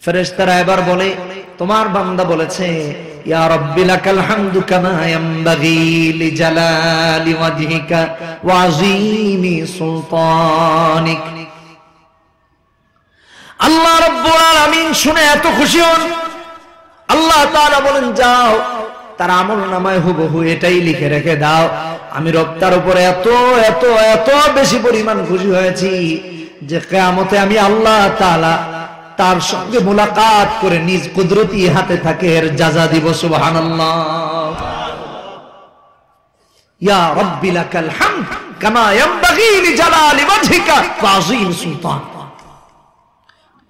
ফেরেশতারা এবার বলে, তোমার বান্দা বলেছে, ইয়া রাব্বি লাকাল হামদু কামা ইয়ামবাগি লিজালালি ওয়াজহিকা ওয়া আযীমি সুলতানিক। আল্লাহ রাব্বুল আলামিন শুনে এত খুশি হন, আল্লাহ তাআলা বলেন, যাও তার আমলনামায় হুবহু এটাই লিখে রেখে দাও। আমি রব তার উপরে এত এত এত বেশি পরিমাণ খুশি হয়েছি যে কিয়ামতে আমি আল্লাহ তাআলা তার সঙ্গে মুলাকাত করে নিজ কুদরতি হাতে থাকে এর জাযা দিব। সুবহানাল্লাহ। ইয়া রাব্বি লাকাল হামদ কামা ইয়ামবাগি লিজালালি ওয়াজহিকা ওয়া আযীমি সুলতান।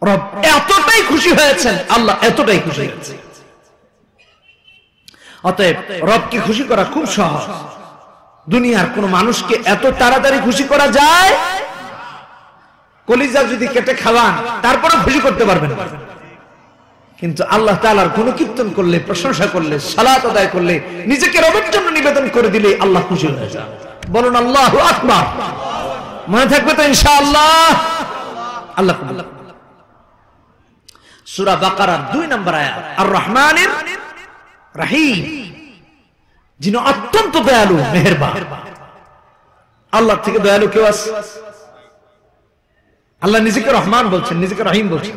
রব এতটাই খুশি হয়েছেন, আল্লাহ এতটাই খুশি হয়েছেন। অতএব রবকে খুশি করা খুব সহজ। দুনিয়ার কোন মানুষকে এত তাড়াতাড়ি খুশি করা যায়? কলিজা যদি কেটে খাওয়ান তারপরে খুশি করতে পারবেন, কিন্তু আল্লাহ তাআলার গুণ কীর্তন করলে, প্রশংসা করলে, সালাত আদায় করলে, নিজেকে রবের জন্য নিবেদন করে দিলে আল্লাহ খুশি হয়ে যায়। বলুন আল্লাহু আকবার। মনে থাকবে তো ইনশাআল্লাহ? আল্লাহ কবুল। সূরা বাকারার 2 নম্বর আয়াত, আর রহমানির রহিম, যিনি অত্যন্ত দয়ালু মেহেরবান। আল্লাহ থেকে দয়ালু কেউ আছে? আল্লাহ নিজেকে রহমান বলছেন, নিজেকে রহিম বলছেন।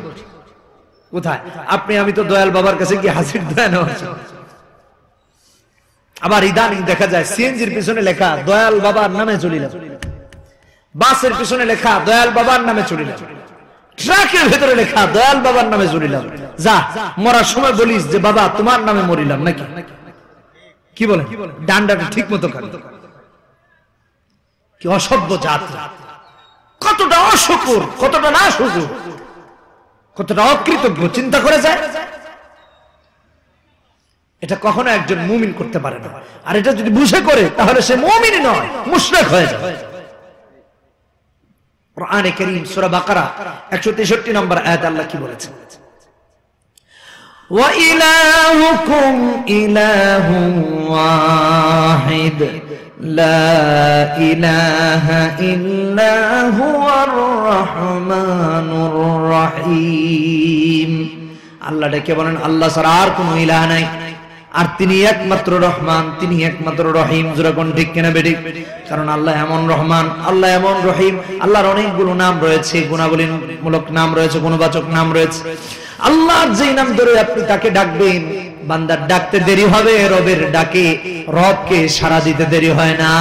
কোথায়? আপনি আমি তো দয়াল বাবার কাছে গিয়ে হাসির দয়া নেওয়া। আবার ইদানিং দেখা যায় সিএনজির পিছনে লেখা দয়াল বাবার নামে চলিলাম, বাসের পিছনে লেখা দয়াল বাবার নামে চলিলাম, ট্রাকের ভেতরে লেখা দয়াল বাবার নামে চলিলাম। যা মরার সময় বলিস যে বাবা তোমার নামে মরিলাম নাকি? কি বলেন? ডান্ডাটা ঠিক মতো কাটে। কি অসভ্য জাত! কতটা অশুকুর, কতটা না শুকুর, কতটা অকৃতজ্ঞ চিন্তা করে যায়। এটা কখনো একজন মুমিন করতে পারে না। আর এটা যদি বুঝে করে তাহলে সে মুমিনই নয়, মুশরিক হয়ে যায়। কোরআনে কারীম সূরা বাকারা 163 নম্বর আয়াতে আল্লাহ কি বলেছেন? ওয়া ইলাহুকুম ইলাহুন ওয়াহিদ লা ইলাহা ইল্লা হুয়ার রহমানুর রহিম। আল্লাহ ডেকে বলেন, আল্লাহ ছাড়া আর কোনো ইলাহ নাই, আর তিনি একমাত্র রহমান, তিনি একমাত্র রহিম। যেরকম ঠিক কিনা বেঠিক? কারণ আল্লাহ এমন রহমান, আল্লাহ এমন রহিম। আল্লাহর অনেকগুলো নাম রয়েছে, গুণাবলীমূলক নাম রয়েছে, গুণবাচক নাম রয়েছে। আল্লাহর যেই নাম ধরে আপনি তাকে ডাকবেন, বান্দার ডাকতে দেরি হবে, রবের ডাকে রবকে সাড়া দিতে দেরি হয় না।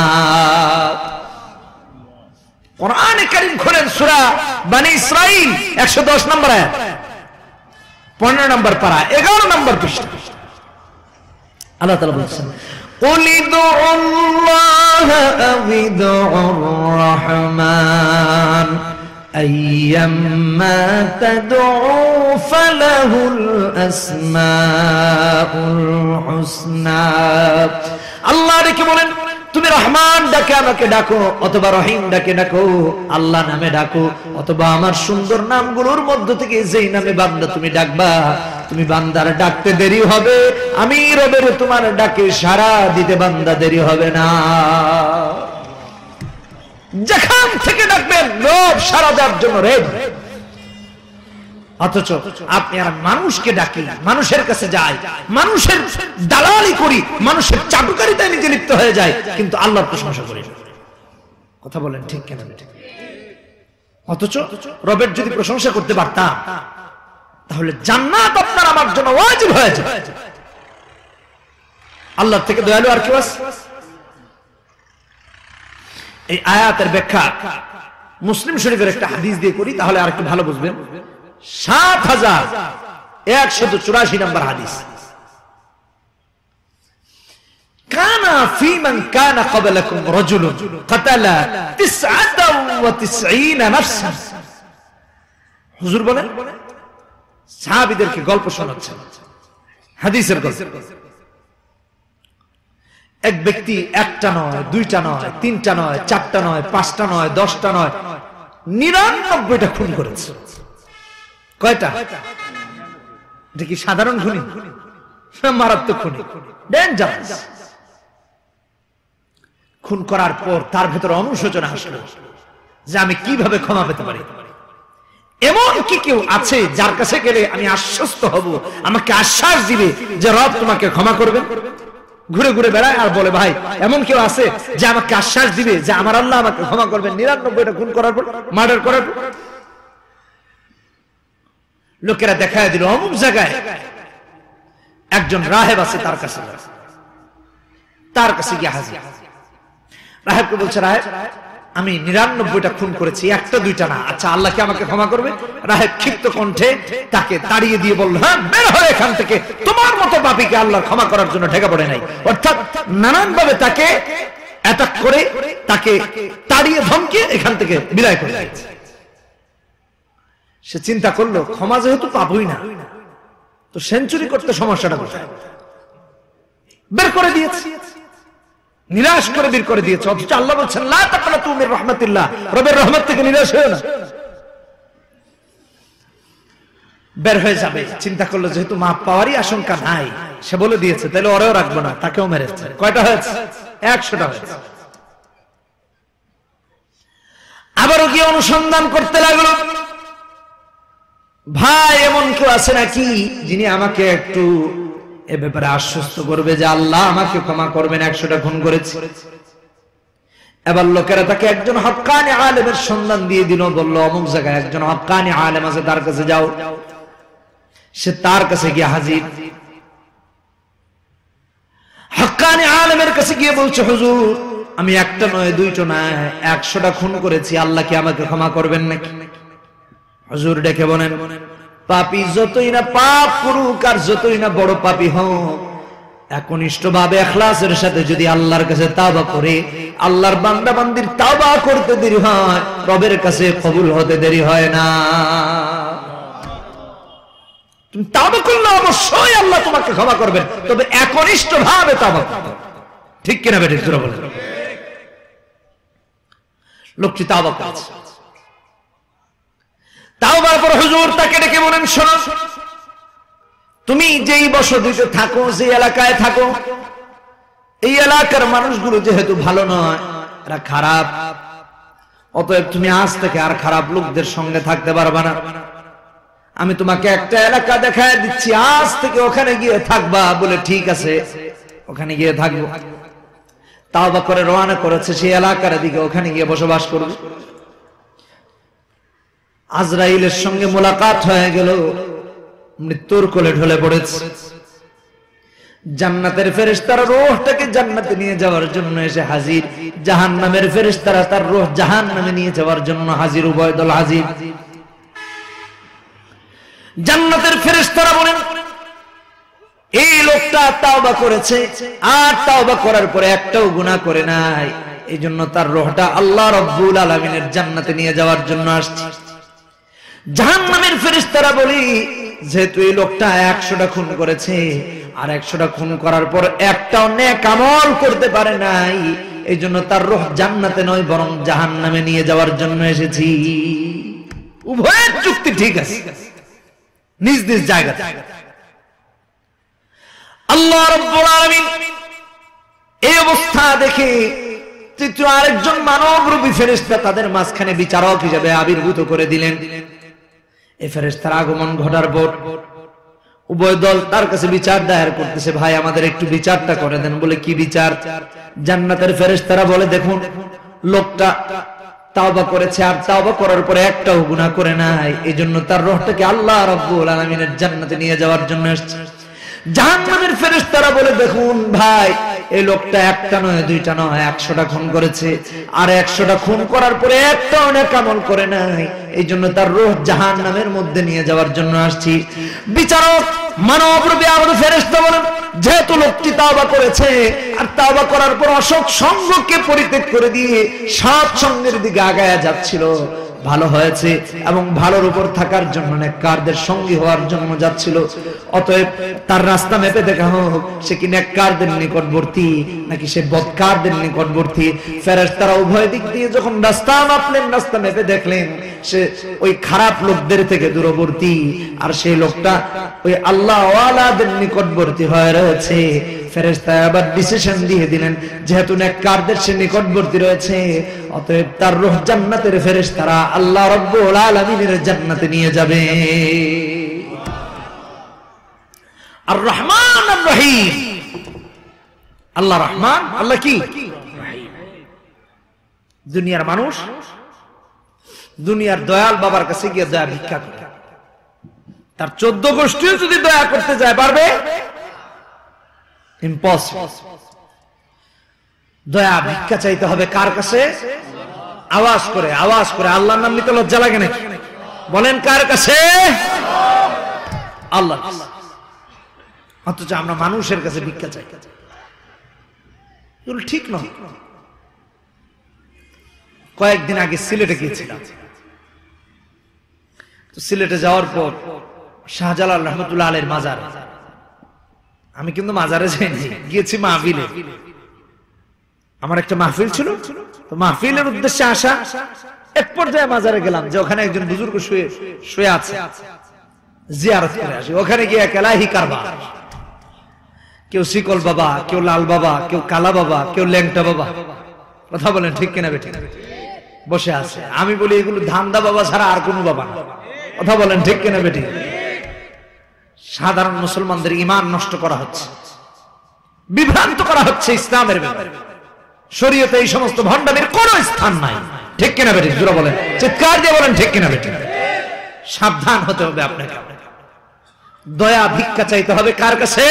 কোরআনে কারীম খোলেন সূরা বনী ইসরাঈল 110 নম্বর আয়াত, 15 নম্বর পারা, 11 নম্বর পৃষ্ঠা। আল্লাহ তাআলা বলেছেন, قُلِ ادْعُوا اللَّهَ أَوِ ادْعُوا الرَّحْمَنَ أَيَّمَّا تَدْعُوا فَلَهُ الْأَسْمَاءُ الْحُسْنَى। আল্লাহ ডেকে বলেন, তুমি রহমান ডাকে আমাকে ডাকো, অথবা রহিম ডাকে ডাকো, আল্লাহ নামে ডাকো, অথবা আমার সুন্দর নামগুলোর মধ্য থেকে যেই নামে বান্দা তুমি ডাকবা, তুমি বান্দার ডাকতে দেরি হবে, আমি রবের তোমার ডাকে সাড়া দিতে বান্দা দেরি হবে না। যেখান থেকে ডাকবেন রব সাড়া দেওয়ার জন্য রেডি। অথচ আপনি আর মানুষকে ডাকি, মানুষের কাছে যাই, মানুষের দালালি করি, মানুষের চাটুকারিতায় নিজে লিপ্ত হয়ে যায়, কিন্তু আল্লাহর প্রশংসা করি। কথা বলেন ঠিক কেন? অথচ রবের যদি প্রশংসা করতে পারতাম তাহলে জান্নাত আপনার আমার জন্য ওয়াজিব হয়ে যায়। আল্লাহ থেকে দয়ালু আর কেউ আছে? এই আয়াতের ব্যাখ্যা মুসলিম শরীফের একটা হাদিস দিয়ে করি, তাহলে আর একটু ভালো বুঝবেন। 7184 নম্বর হাদিস। কানা ফি মান কানা ক্বাবলাকুম রাজুলুন কাতালা 99 নাফসান। হুজুর বলেন সাহাবীদেরকে গল্প শোনাচ্ছেন, হাদিসের গল্প। এক ব্যক্তি একটা নয়, দুইটা নয়, তিনটা নয়, চারটা নয়, পাঁচটা নয়, 10টা নয়, 99টা খুন করেছে। কয়টা? এটা কি সাধারণ খুনি? মারাত্মক খুনি, ডেঞ্জারাস। খুন করার পর তার ভেতরে অনুশোচনা আসলো যে আমি কিভাবে ক্ষমা পেতে পারি। এমন কি কেউ আছে যার কাছে গেলে আমি আশ্বস্ত হব, আমাকে আশ্বাস দিবে যে রব তোমাকে ক্ষমা করবেন? ঘুরে ঘুরে বেড়ায় আর বলে ভাই এমন কেউ আছে যে আমাকে আশ্বাস দিবে যে আমার আল্লাহ আমাকে ক্ষমা করবেন 99টা খুন করার পর, মার্ডার করার পর? লোকেরা দেখায় দিল অমুক জায়গায় একজন রাহেব আছে, তার কাছে গিয়ে হাজির। রাহেবকে বলছে, রাহেব আমি 99টা খুন করেছি, একটা দুইটা না, আচ্ছা আল্লাহ কি আমাকে ক্ষমা করবে? রাহেব ক্ষিপ্ত কণ্ঠে তাকে তাড়িয়ে দিয়ে বলল, হ্যাঁ বের হয়ে এখান থেকে, তোমার মতো পাপীকে আল্লাহর ক্ষমা করার জন্য ঢেকা পড়ে নাই। অর্থাৎ নানান ভাবে তাকে অ্যাটাক করে, তাকে তাড়িয়ে ধমকে এখান থেকে বিদায় করে দিয়েছে। সে চিন্তা করলো ক্ষমা যেহেতু পাবই না, তো সেঞ্চুরি করতে সমস্যাটা কোথায়? বের করে দিয়েছে, নিরাশ করে বের করে দিয়েছে। অথচ আল্লাহ বলছেন লা তাকনাতু মির রাহমাতিল্লাহ, রবের রহমত থেকে নিরাশ হয়ো না। বের হয়ে যাবে, চিন্তা করলো যেহেতু মাপ পাওয়ারই আশঙ্কা নাই, সে বলে দিয়েছে তাহলে ওরেও রাখবো না, তাকেও মেরেছে। কয়টা হয়েছে? 100টা হয়েছে। আবারও গিয়ে অনুসন্ধান করতে লাগলো, ভাই এমন কেউ আছে নাকি যিনি আমাকে একটু এ ব্যাপারে আশ্বস্ত করবে যে আল্লাহ আমাকে ক্ষমা করবেন, 100টা খুন করেছে। এবার লোকেরা তাকে একজন হক্কানি আলেমের সন্ধান দিয়ে দিল, বলল অমুক জায়গায় একজন হক্কানি আলেম আছে, তার কাছে যাও। সে তার কাছে গিয়ে হাজির। হক্কানি আলেমের কাছে গিয়ে বলছে, হুজুর আমি একটা নয়, দুইটা নয়, 100টা খুন করেছি, আল্লাহ কি আমাকে ক্ষমা করবেন নাকি? হুজুর ডেকে বলেন, পাপী যতই না পাপ করুক আর যতই না বড় পাপী হোক, একনিষ্ঠভাবে ইখলাসের সাথে যদি আল্লাহর কাছে তাওবা করে, আল্লাহর বান্দা বান্দির তাওবা করতে দেরি হয়, রবের কাছে কবুল হতে দেরি হয় না। তুমি তাওবা করলে অবশ্যই আল্লাহ তোমাকে ক্ষমা করবেন, তবে একনিষ্ঠভাবে তাওবা করতে। ঠিক কিনা বেটি? জোরে বলেন। লোকটি তাওবা করেছে। তাওবার পর হুজুর তাকে ডেকে বলেন, শোনো, তুমি যেই বসতিতে থাকো, যে এলাকায় থাকো, এই এলাকার মানুষগুলো যেহেতু ভালো নয়, এরা খারাপ, অতএব তুমি আজ থেকে আর খারাপ লোকদের সঙ্গে থাকতে পারবে না। আমি তোমাকে একটা এলাকা দেখায় দিচ্ছি, আজ থেকে ওখানে গিয়ে থাকবা। বলে ঠিক আছে, ওখানে গিয়ে থাকবো। তাওবা করে রওনা করেছে সেই এলাকার দিকে, ওখানে গিয়ে বসবাস করবে। আজরাইলের সঙ্গে মোলাকাত হয়ে গেল, মৃত্যুর কোলে ঢলে পড়েছে। জান্নাতের ফেরেশতারা রূহটাকে জান্নাতে নিয়ে যাওয়ার জন্য এসে হাজির, জাহান্নামের ফেরেশতারা তার রূহ জাহান্নামে নিয়ে যাওয়ার জন্য হাজির, উভয় দল হাজির। জান্নাতের ফেরেশতারা বলেন, এই লোকটা তাওবা করেছে, আর তাওবা করার পরে একটাও গুনাহ করে নাই, এই জন্য তার রূহটা আল্লাহ রাব্বুল আলামিনের জান্নাতে নিয়ে যাওয়ার জন্য আসছে। জাহান্নামের ফেরেশতারা বলি, যেহেতু এই লোকটা 100টা খুন করেছে, আর 100টা খুন করার পর একটাও নেক আমল করতে পারে নাই, এই জন্য তার রূহ জান্নাতে নয় বরং জাহান্নামে নিয়ে যাওয়ার জন্য এসেছি। উভয়ের যুক্তি ঠিক আছে, নিজ নিজ জায়গা। আল্লাহ রাব্বুল আলামিন এই অবস্থা দেখে তৃতীয় আরেকজন মানবরূপী ফেরেশতা তাদের মাঝখানে বিচারক হিসেবে আবির্ভূত করে দিলেন। এই ফেরেশতার আগমন ঘটার পর উভয় দল তার কাছে বিচার দায়ের করতেছে, ভাই আমাদের একটু বিচারটা করে দেন। বলে কি বিচার? জান্নাতের ফেরেশতারা বলে, দেখুন লোকটা তাওবা করেছে, আর তাওবা করার পরে একটাও গুনাহ করে নাই, এই জন্য তার রূহটাকে আল্লাহ রাব্বুল আলামিনের জান্নাতে নিয়ে যাওয়ার জন্য এসেছে। জাহান্নামের ফেরেশতারা বলে, দেখুন ভাই এই লোকটা একটা নয়, দুইটা নয়, 100টা খুন করেছে, আর 100টা খুন করার পরে একটাও নেক আমল করে নাই, এই জন্য তার রূহ জাহান্নামের মধ্যে নিয়ে যাওয়ার জন্য আসছি। বিচারক মানবরূপী আমাদের ফেরেশতা বলেন, যেহেতু লোকটি তাওবা করেছে আর তাওবা করার পর অসৎ সঙ্গকে পরিত্যাগ করে দিয়ে সৎ সঙ্গের দিকে আগায়া যাচ্ছিল, ভালো হয়েছে এবং ভালোর উপর থাকার জন্য নেককারদের সঙ্গী হওয়ার জন্য যাচ্ছিল। অতএব তার রাস্তা মেপে দেখা হোক সে কি নেককারদের নিকটবর্তী নাকি সে বদকারদের নিকটবর্তী। ফেরেশতারা উভয় দিক দিয়ে যখন রাস্তা মাপলেন, রাস্তা মেপে দেখলেন সে ওই খারাপ লোকদের থেকে দূরবর্তী, আর সেই লোকটা ওই আল্লাহ ওয়ালাদের নিকটবর্তী হয়ে রয়েছে। ফেরেশতা আবার ডিসিশন দিয়ে দিলেন, যেহেতু নেককারদের সে নিকটবর্তী রয়েছে, অতএব তার রূহ জান্নাতের ফেরেশতারা আল্লাহ রাব্বুল আলামিনের জান্নাতে নিয়ে যাবে। আর রহমান আর রহিম, আল্লাহ রহমান, আল্লাহ কি রহিম। দুনিয়ার মানুষ দুনিয়ার দয়াল বাবার কাছে গিয়ে দয়া ভিক্ষা করে, তার 14 গোষ্ঠীও যদি দয়া করতে যায় পারবে? ইম্পসিবল। দয়া ভিক্ষা চাইতে হবে কার কাছে? আওয়াজ করে, আওয়াজ করে। আল্লাহর নাম নিতে লজ্জা লাগে নাকি? বলেন কার কাছে? আল্লাহ। অথচ আমরা মানুষের কাছে ভিক্ষা চাই, এগুলো ঠিক নয়। কয়েকদিন আগে সিলেটে গিয়েছিলাম, তো সিলেটে যাওয়ার পর শাহজালাল রহমতুল্লাহ আলাইহির মাজার, আমি কিন্তু মাজারে যাইনি, গিয়েছি মাহফিলে। আমার একটা মাহফিল ছিল, তো মাহফিলের উদ্দেশ্যে আসা। এক পর্যায়ে মাজারে গেলাম যে ওখানে একজন বুজুর্গ শুয়ে আছে, জিয়ারত করে আসি। ওখানে গিয়ে এলাহি কারবার, কেউ শিকল বাবা, কেউ লাল বাবা, কেউ কালা বাবা, কেউ ল্যাংটা বাবা, কথা বলেন ঠিক কিনা বেঠিক, বসে আছে। আমি বলি এগুলো ধান্দা বাবা ছাড়া আর কোনো বাবা না, কথা বলেন ঠিক কিনা বেঠিক। সাধারণ মুসলমানদের ঈমান নষ্ট করা হচ্ছে, বিভ্রান্ত করা হচ্ছে ইসলামের ব্যাপারে। শরীয়তে এই সমস্ত ভণ্ডামির কোনো স্থান নাই, ঠিক কিনা বেঠিক? জোরে বলেন, চিৎকার দিয়ে বলেন ঠিক কিনা বেঠিক। সাবধান হতে হবে আপনাকে। দয়া ভিক্ষা চাইতে হবে কার কাছে?